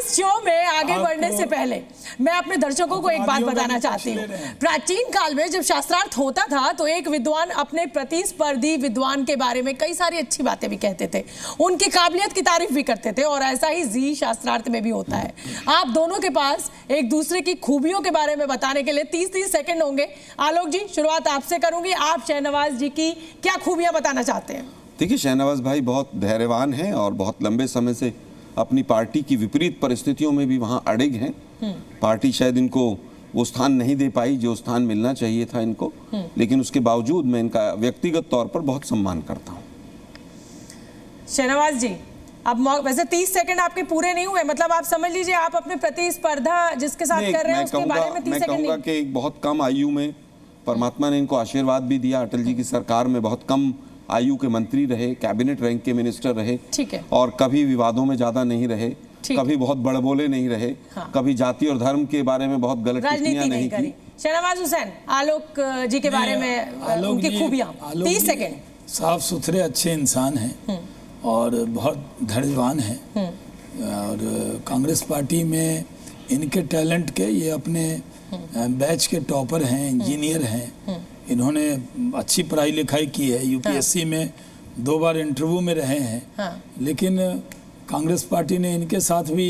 इस शो में आगे बढ़ने से पहले मैं अपने दर्शकों को एक बात बताना चाहती हूँ। प्राचीन काल में जब शास्त्रार्थ होता था तो एक विद्वान अपने प्रतिस्पर्धी विद्वान के बारे में कई सारी अच्छी बातें भी कहते थे, उनकी काबिलियत की तारीफ भी करते थे, और ऐसा ही जी शास्त्रार्थ में भी होता है। आप दोनों के पास एक दूसरे की खूबियों के बारे में बताने के लिए 30-30 सेकंड होंगे। आलोक जी, शुरुआत आपसे करूंगी। आप शहनवाज जी की क्या खूबियां बताना चाहते हैं? देखिए, शहनवाज भाई बहुत धैर्यवान हैं और बहुत लंबे समय से अपनी पार्टी की विपरीत परिस्थितियों में भी वहां अड़िग हैं। पार्टी शायद इनको वो स्थान नहीं दे पाई जो स्थान मिलना चाहिए था इनको, लेकिन उसके बावजूद मैं इनका व्यक्तिगत तौर पर बहुत सम्मान करता हूं। शहनवाज जी, अब वैसे 30 सेकंड आपके पूरे नहीं हुए, मतलब आप समझ लीजिए आप अपने प्रतिस्पर्धा जिसके साथ कर रहे हैं उसके बारे में 30 सेकंड। मैं कहूंगा कि बहुत कम आयु में परमात्मा ने इनको आशीर्वाद भी दिया। अटल जी की सरकार में बहुत कम आयु के मंत्री रहे, कैबिनेट रैंक के मिनिस्टर रहे, ठीक है, और कभी विवादों में ज्यादा नहीं रहे, कभी बहुत बड़बोले नहीं रहे, कभी जाति और धर्म के बारे में बहुत गलत टिप्पणियां नहीं की। शहनवाज हुसैन, आलोक जी के बारे में उनकी खूबियां 30 सेकंड। साफ सुथरे अच्छे इंसान हैं और बहुत धैर्यवान हैं, और कांग्रेस पार्टी में इनके टैलेंट के, ये अपने बैच के टॉपर हैं, इंजीनियर हैं, इन्होंने अच्छी पढ़ाई लिखाई की है, यूपीएससी में 2 बार इंटरव्यू में रहे हैं, लेकिन कांग्रेस पार्टी ने इनके साथ भी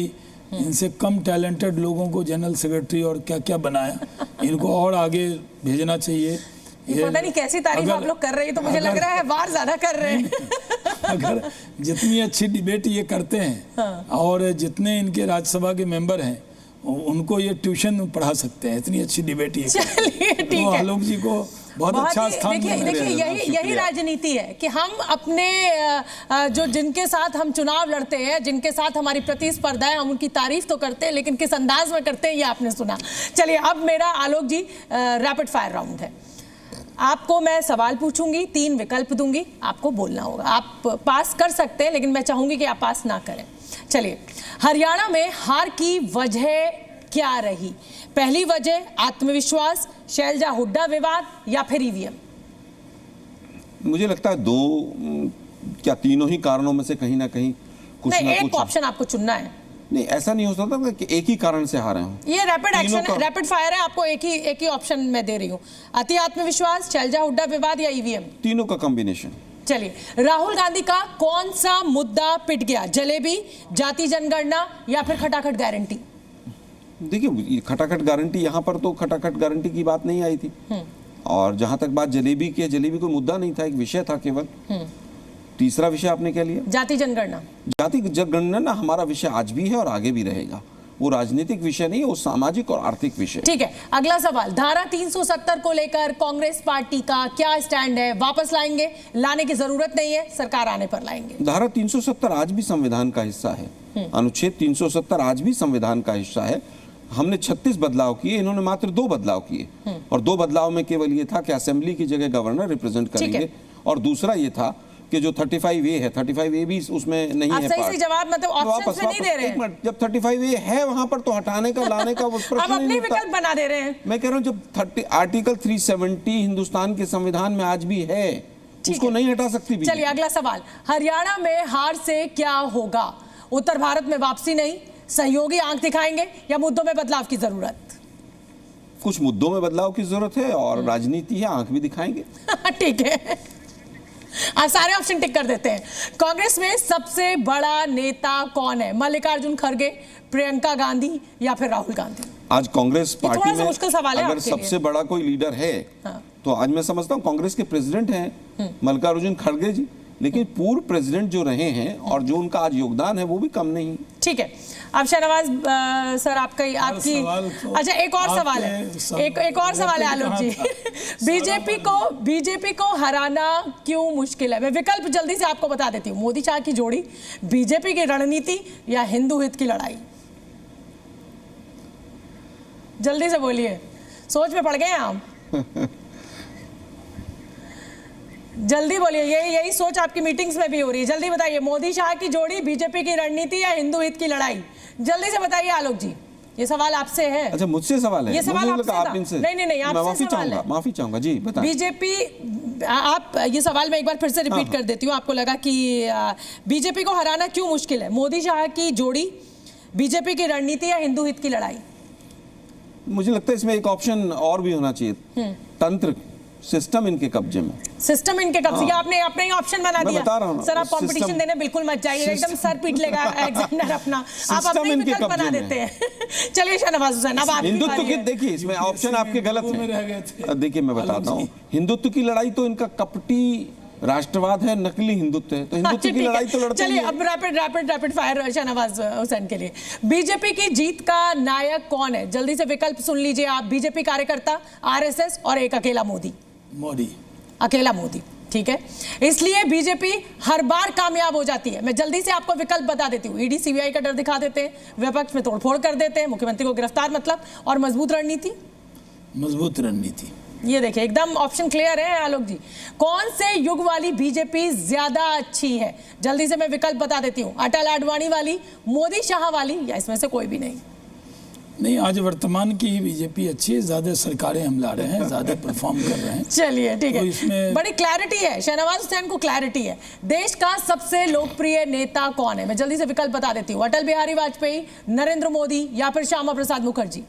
इनसे कम टैलेंटेड लोगों को जनरल सेक्रेटरी और क्या क्या बनाया। इनको और आगे भेजना चाहिए। ये पता नहीं कैसी तारीफ आप लोग कर रहे हैं, तो मुझे लग रहा है वार ज्यादा कर रहे हैं। अगर जितनी अच्छी डिबेट ये करते हैं और जितने इनके राज्यसभा के मेंबर हैं उनको ये ट्यूशन पढ़ा सकते हैं, इतनी अच्छी डिबेट ये। चलिए ठीक है, आलोक जी को बहुत अच्छा स्थान। देखिए यही राजनीति है कि हम अपने जो जिनके साथ हम चुनाव लड़ते हैं, जिनके साथ हमारी प्रतिस्पर्धा है, हम उनकी तारीफ तो करते हैं, लेकिन किस अंदाज में करते हैं ये आपने सुना। चलिए, अब मेरा आलोक जी रैपिड फायर राउंड है। आपको मैं सवाल पूछूंगी, 3 विकल्प दूंगी, आपको बोलना होगा। आप पास कर सकते हैं, लेकिन मैं चाहूंगी कि आप पास ना करें। चलिए, हरियाणा में हार की वजह क्या रही? पहली वजह आत्मविश्वास, शैलजा हुड्डा विवाद, या फिर ईवीएम? मुझे लगता है 2 क्या तीनों ही कारणों में से कहीं ना कहीं कुछ नहीं, ना एक ऑप्शन आपको चुनना है। नहीं, ऐसा नहीं हो सकता कि एक ही कारण से हारे हों। ये रैपिड फायर है, आपको एक ही ऑप्शन मैं दे रही हूँ। अति आत्मविश्वास, शैलजा हुड्डा विवाद, या ईवीएम? तीनों का कॉम्बिनेशन। चलिए, राहुल गांधी का कौन सा मुद्दा पिट गया? जलेबी, जाति जनगणना, या फिर खटाखट गारंटी? देखिए, खटाखट गारंटी, यहाँ पर तो खटाखट गारंटी की बात नहीं आई थी, और जहां तक बात जलेबी की है, जलेबी कोई मुद्दा नहीं था, एक विषय था केवल। तीसरा विषय आपने क्या लिया? जाति जनगणना। जाति जनगणना हमारा विषय आज भी है और आगे भी रहेगा। वो राजनीतिक विषय नहीं है, वो सामाजिक और आर्थिक विषय। ठीक है, अगला सवाल, धारा 370 को लेकर कांग्रेस पार्टी का क्या स्टैंड है? वापस लाएंगे, लाने की जरूरत नहीं है, सरकार आने पर लाएंगे? धारा 370 आज भी संविधान का हिस्सा है। अनुच्छेद 370 आज भी संविधान का हिस्सा है। हमने 36 बदलाव किए, इन्होंने मात्र 2 बदलाव किए, और 2 बदलाव में केवल ये था कि असेंबली की जगह गवर्नर रिप्रेजेंट करेंगे, और दूसरा ये था कि जो 35A है, 35A भी उसमें नहीं है। सही जवाब मतलब ऑप्शन से नहीं दे रहे हैं। जब 35A है वहां पर तो हटाने का, लाने का उस प्रश्न नहीं उठता। विकल्प बना दे रहे हैं। मैं कह रहा हूं, जब आर्टिकल 370 हिंदुस्तान के संविधान में आज भी है, उसको नहीं हटा सकती भी। चलिए, अगला सवाल, हरियाणा में हार से क्या होगा? उत्तर भारत में वापसी नहीं, सहयोगी आंख दिखाएंगे, या मुद्दों में बदलाव की जरूरत? कुछ मुद्दों में बदलाव की जरूरत है, और राजनीति है, आंख भी दिखाएंगे। ठीक है, आप सारे ऑप्शन टिक कर देते हैं। कांग्रेस में सबसे बड़ा नेता कौन है? मल्लिकार्जुन खड़गे, प्रियंका गांधी, या फिर राहुल गांधी? आज कांग्रेस पार्टी में मुश्किल सवाल है, अगर सबसे बड़ा कोई लीडर है, तो आज मैं समझता हूँ कांग्रेस के प्रेसिडेंट हैं मल्लिकार्जुन खड़गे जी, लेकिन पूर्व प्रेसिडेंट जो रहे हैं और जो उनका आज योगदान है वो भी कम नहीं। ठीक है, अब शहनवाज सर आपकी अच्छा, एक और सवाल है, एक और सवाल है आलोक जी। बीजेपी को हराना क्यों मुश्किल है? मैं विकल्प जल्दी से आपको बता देती हूँ। मोदी शाह की जोड़ी, बीजेपी की रणनीति, या हिंदू हित की लड़ाई? जल्दी से बोलिए, सोच में पड़ गए आप। जल्दी बोलिए, यही सोच आपकी मीटिंग्स में भी हो रही है। जल्दी बताइए, मोदी शाह की जोड़ी, बीजेपी की रणनीति, या हिंदू हित की लड़ाई? जल्दी से बताइए आलोक जी, ये सवाल आपसे है। अच्छा, मुझसे सवाल है? ये सवाल आपसे आप इनसे नहीं, आपसे सवाल है। माफी चाहूंगा जी, बताएं। बीजेपी, आप ये सवाल मैं एक बार फिर से रिपीट कर देती हूँ, आपको लगा कि बीजेपी को हराना क्यों मुश्किल है? मोदी शाह की जोड़ी, बीजेपी की रणनीति या हिंदू हित की लड़ाई? मुझे लगता है इसमें एक ऑप्शन और भी होना चाहिए, तंत्र, सिस्टम इनके कब्जे में। सिस्टम इनके कब्जे? आपने अपना ही ऑप्शन बना दिया। बता रहा हूं ना, सर आप कंपटीशन देने बिल्कुल मत जाइए, एकदम सर पीट लेगा एग्जामिनर अपना। आप अपने ही विकल्प बना देते हैं। चलिए शाहनवाज हुसैन, अब आप हिंदुत्व की, देखिए इसमें ऑप्शन आपके गलत है। देखिए मैं बताता हूँ, हिंदुत्व की लड़ाई तो इनका कपटी राष्ट्रवाद है, नकली हिंदुत्व है, तो हिंदुत्व की लड़ाई तो लड़ते चलिए ही हैं। अब रैपिड फायर शाहनवाज हुसैन के लिए, बीजेपी की जीत का नायक कौन है? जल्दी से विकल्प सुन लीजिए आप। बीजेपी कार्यकर्ता, आरएसएस और एक अकेला मोदी। अकेला मोदी, ठीक है। इसलिए बीजेपी हर बार कामयाब हो जाती है। मैं जल्दी से आपको विकल्प बता देती हूँ। ईडी सीबीआई का डर दिखा देते हैं, विपक्ष में तोड़फोड़ कर देते हैं, मुख्यमंत्री को गिरफ्तार मतलब, और मजबूत रणनीति। मजबूत रणनीति, ये देखिए एकदम ऑप्शन क्लियर है आलोक जी। कौन से युग वाली बीजेपी ज्यादा अच्छी है? जल्दी से मैं विकल्प बता देती हूँ। अटल आडवाणी वाली, मोदी शाह वाली, या इसमें से कोई भी नहीं? नहीं, आज वर्तमान की ही बीजेपी अच्छी है, ज्यादा सरकारें हम ला रहे हैं, ज्यादा परफॉर्म कर रहे हैं। चलिए ठीक है, तो इसमें बड़ी क्लैरिटी है, शाहनवाज हुसैन को क्लैरिटी है। देश का सबसे लोकप्रिय नेता कौन है? मैं जल्दी से विकल्प बता देती हूँ। अटल बिहारी वाजपेयी, नरेंद्र मोदी या फिर श्यामा प्रसाद मुखर्जी?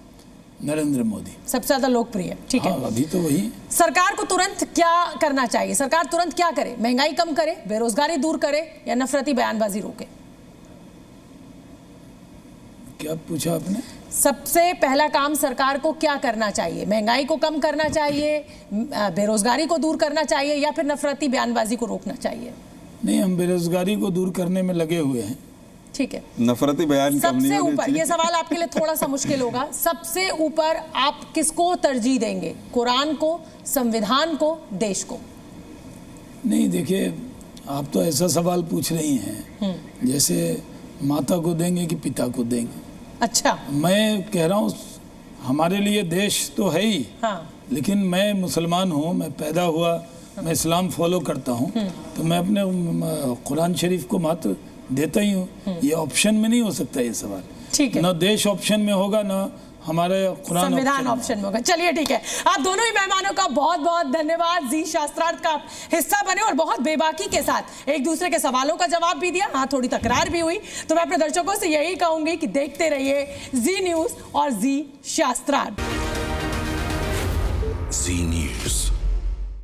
नरेंद्र मोदी सबसे ज्यादा लोकप्रिय, ठीक है। हाँ, अभी तो वही। सरकार को तुरंत क्या करना चाहिए? सरकार तुरंत क्या करे? महंगाई कम करे, बेरोजगारी दूर करे, या नफरती बयानबाजी रोके? क्या पूछा आपने? सबसे पहला काम सरकार को क्या करना चाहिए? महंगाई को कम करना चाहिए, बेरोजगारी को दूर करना चाहिए, या फिर नफरती बयानबाजी को रोकना चाहिए? नहीं, हम बेरोजगारी को दूर करने में लगे हुए हैं। ठीक है, नफरती बयान सबसे ऊपर, ये सवाल आपके लिए थोड़ा सा मुश्किल होगा, सबसे ऊपर आप किसको तरजीह देंगे? कुरान को, संविधान को, देश को? नहीं देखिए, आप तो ऐसा सवाल पूछ रही हैं जैसे माता को देंगे कि पिता को देंगे। अच्छा, मैं कह रहा हूँ हमारे लिए देश तो है ही, हाँ, लेकिन मैं मुसलमान हूँ, मैं पैदा हुआ, मैं इस्लाम फॉलो करता हूँ, तो मैं अपने कुरान शरीफ को महत्व देता ही हूँ। ये ऑप्शन में नहीं हो सकता ये सवाल। ठीक है, न देश ऑप्शन में होगा, न हमारे कुरान संविधान ऑप्शन में होगा। चलिए ठीक है, आप दोनों ही मेहमानों का बहुत बहुत धन्यवाद। जी शास्त्रार्थ का हिस्सा बने और बहुत बेबाकी के साथ एक दूसरे के सवालों का जवाब भी दिया। हाँ, थोड़ी तकरार भी हुई, तो मैं अपने दर्शकों से यही कहूंगी कि देखते रहिए जी न्यूज और जी शास्त्रार्थ।